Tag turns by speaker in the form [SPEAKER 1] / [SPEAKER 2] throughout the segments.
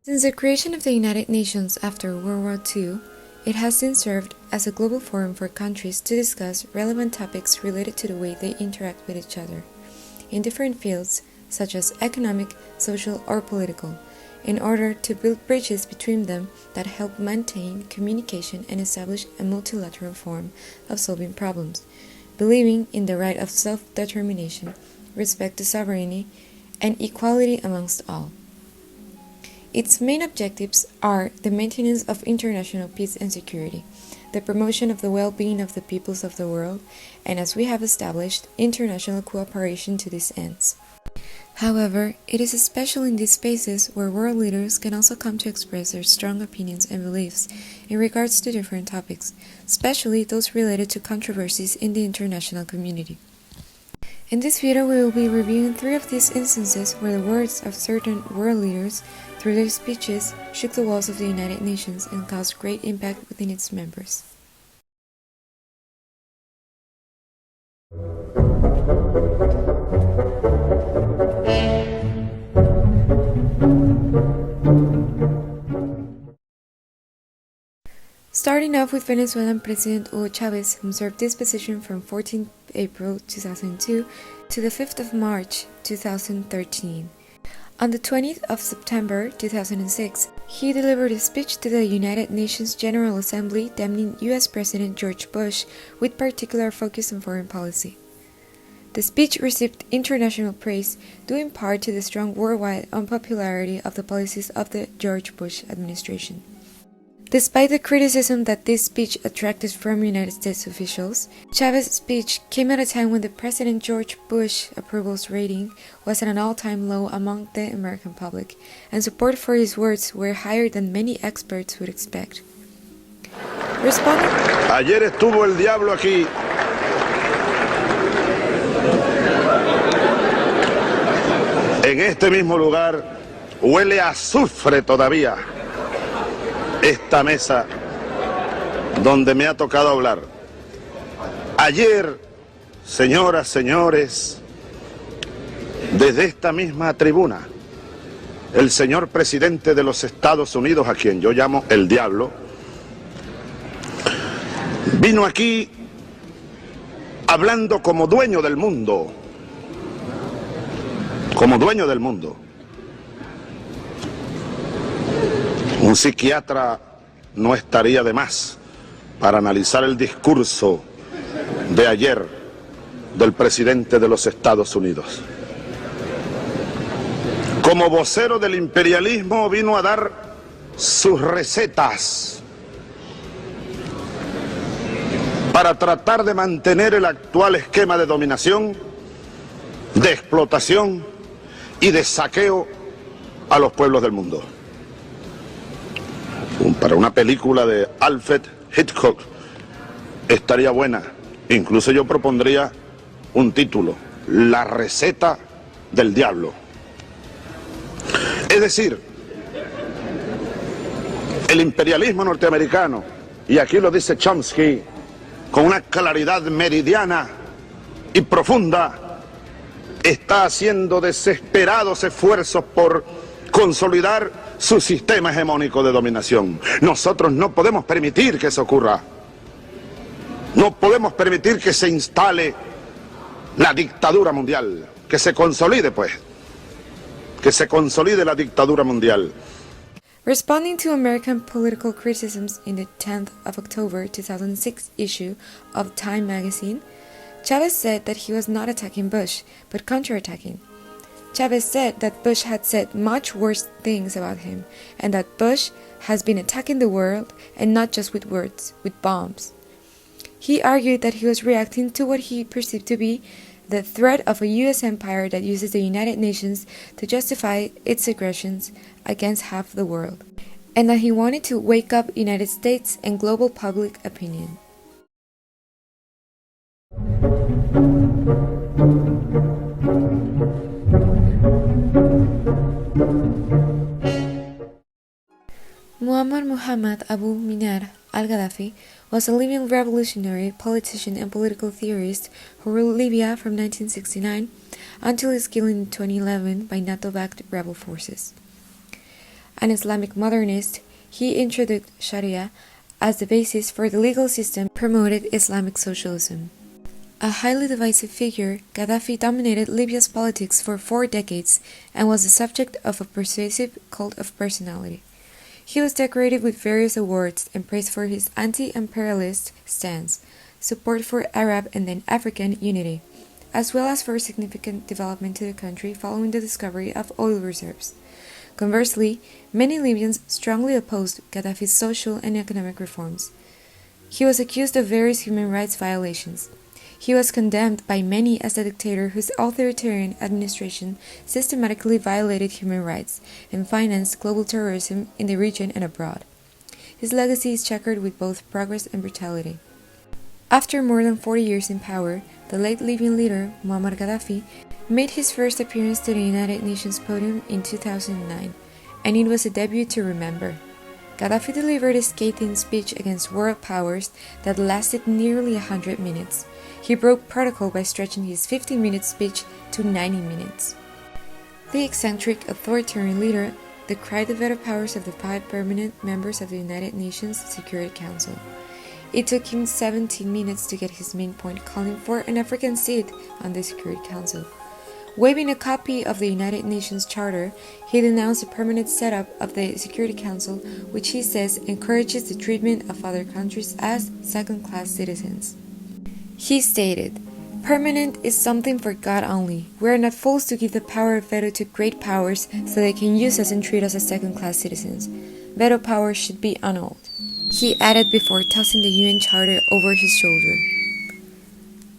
[SPEAKER 1] Since the creation of the United Nations after World War II, it has since served as a global forum for countries to discuss relevant topics related to the way they interact with each other, in different fields such as economic, social, or political, in order to build bridges between them that help maintain communication and establish a multilateral form of solving problems, believing in the right of self-determination, respect to sovereignty, and equality amongst all. Its main objectives are the maintenance of international peace and security, the promotion of the well-being of the peoples of the world, and, as we have established, international cooperation to these ends. However, it is especially in these spaces where world leaders can also come to express their strong opinions and beliefs in regards to different topics, especially those related to controversies in the international community. In this video, we will be reviewing 3 of these instances where the words of certain world leaders through their speeches shook the walls of the United Nations and caused great impact within its members. Starting off with Venezuelan President Hugo Chavez, who served this position from 14 April 2002 to the 5th of March 2013. On the 20th of September 2006, he delivered a speech to the United Nations General Assembly damning U.S. President George Bush with particular focus on foreign policy. The speech received international praise due in part to the strong worldwide unpopularity of the policies of the George Bush administration. Despite the criticism that this speech attracted from United States officials, Chavez's speech came at a time when the President George Bush approval's rating was at an all-time low among the American public, and support for his words were higher than many experts would expect. Responding...
[SPEAKER 2] Ayer estuvo el diablo aquí. En este mismo lugar huele a azufre todavía. Esta mesa donde me ha tocado hablar. Ayer, señoras, señores, desde esta misma tribuna, el señor presidente de los Estados Unidos, a quien yo llamo el diablo, vino aquí hablando como dueño del mundo, como dueño del mundo. Un psiquiatra no estaría de más para analizar el discurso de ayer del presidente de los Estados Unidos. Como vocero del imperialismo vino a dar sus recetas para tratar de mantener el actual esquema de dominación, de explotación y de saqueo a los pueblos del mundo. Para una película de Alfred Hitchcock estaría buena. Incluso yo propondría un título: La receta del diablo. Es decir, el imperialismo norteamericano, y aquí lo dice Chomsky con una claridad meridiana y profunda, está haciendo desesperados esfuerzos por consolidar su sistema hegemónico de dominación. Nosotros no podemos permitir que eso ocurra. No podemos permitir que se instale la dictadura mundial, que se consolide, pues, que se consolide la dictadura mundial.
[SPEAKER 1] Responding to American political criticisms in the 10th of October 2006 issue of Time magazine, Chavez said that he was not attacking Bush, but counterattacking. Chavez said that Bush had said much worse things about him, and that Bush has been attacking the world, and not just with words, with bombs. He argued that he was reacting to what he perceived to be the threat of a U.S. empire that uses the United Nations to justify its aggressions against half the world, and that he wanted to wake up United States and global public opinion. Muammar Muhammad Abu Minar al-Gaddafi was a Libyan revolutionary, politician, and political theorist who ruled Libya from 1969 until his killing in 2011 by NATO-backed rebel forces. An Islamic modernist, he introduced Sharia as the basis for the legal system, promoted Islamic socialism. A highly divisive figure, Gaddafi dominated Libya's politics for 4 decades and was the subject of a persuasive cult of personality. He was decorated with various awards and praised for his anti-imperialist stance, support for Arab and then African unity, as well as for significant development to the country following the discovery of oil reserves. Conversely, many Libyans strongly opposed Gaddafi's social and economic reforms. He was accused of various human rights violations. He was condemned by many as a dictator whose authoritarian administration systematically violated human rights and financed global terrorism in the region and abroad. His legacy is checkered with both progress and brutality. After more than 40 years in power, the late Libyan leader, Muammar Gaddafi, made his first appearance to the United Nations podium in 2009, and it was a debut to remember. Gaddafi delivered a scathing speech against world powers that lasted nearly 100 minutes. He broke protocol by stretching his 50-minute speech to 90 minutes. The eccentric authoritarian leader decried the veto powers of the 5 permanent members of the United Nations Security Council. It took him 17 minutes to get his main point, calling for an African seat on the Security Council. Waving a copy of the United Nations Charter, he denounced the permanent setup of the Security Council, which he says encourages the treatment of other countries as second-class citizens. He stated, "Permanent is something for God only. We are not fools to give the power of veto to great powers so they can use us and treat us as second-class citizens. Veto power should be annulled," he added before tossing the UN Charter over his shoulder.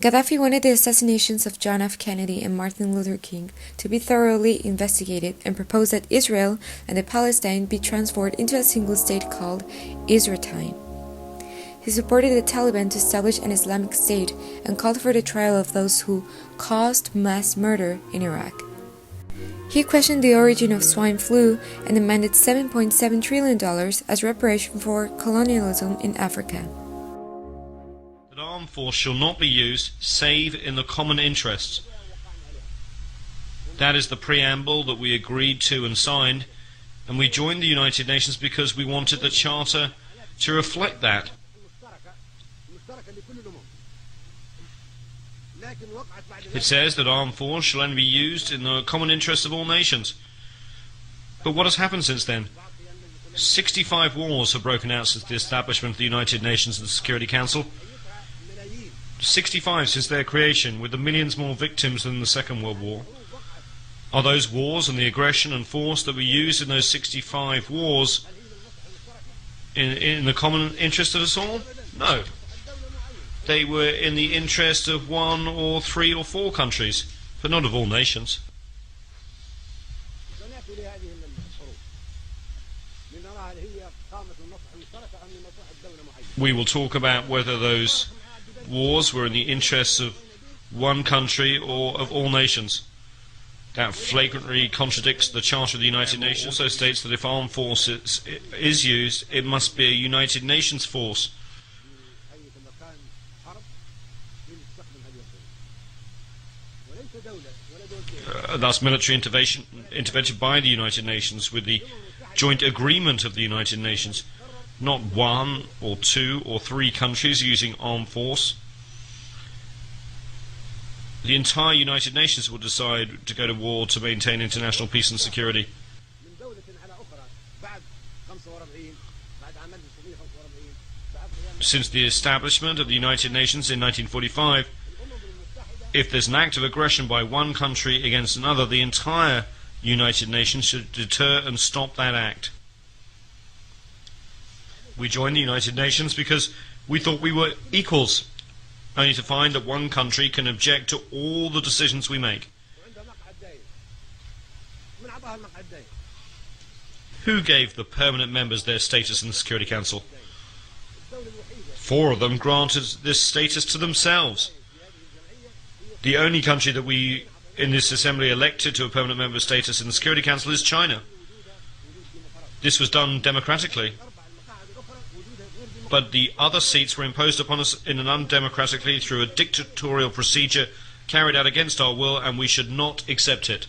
[SPEAKER 1] Gaddafi wanted the assassinations of John F. Kennedy and Martin Luther King to be thoroughly investigated and proposed that Israel and Palestine be transformed into a single state called Israeltine. He supported the Taliban to establish an Islamic State and called for the trial of those who caused mass murder in Iraq. He questioned the origin of swine flu and demanded $7.7 trillion as reparation for colonialism in Africa.
[SPEAKER 3] That armed force shall not be used save in the common interests. That is the preamble that we agreed to and signed, and we joined the United Nations because we wanted the Charter to reflect that. It says that armed force shall only be used in the common interest of all nations. But what has happened since then? 65 wars have broken out since the establishment of the United Nations and the Security Council. 65 since their creation, with the millions more victims than the Second World War. Are those wars and the aggression and force that were used in those 65 wars in the common interest of us all? No. They were in the interest of 1 or 3 or 4 countries, but not of all nations. We will talk about whether those wars were in the interests of one country or of all nations. That flagrantly contradicts the Charter of the United Nations. Also states that if armed force is used, it must be a United Nations force. Thus military intervention by the United Nations with the joint agreement of the United Nations, not 1 or 2 or 3 countries using armed force. The entire United Nations will decide to go to war to maintain international peace and security. Since the establishment of the United Nations in 1945, if there's an act of aggression by one country against another, the entire United Nations should deter and stop that act. We joined the United Nations because we thought we were equals, only to find that one country can object to all the decisions we make. Who gave the permanent members their status in the Security Council? 4 of them granted this status to themselves. The only country that we in this assembly elected to a permanent member status in the Security Council is China. This was done democratically. but the other seats were imposed upon us in an undemocratically through a dictatorial procedure carried out against our will, and we should not accept it.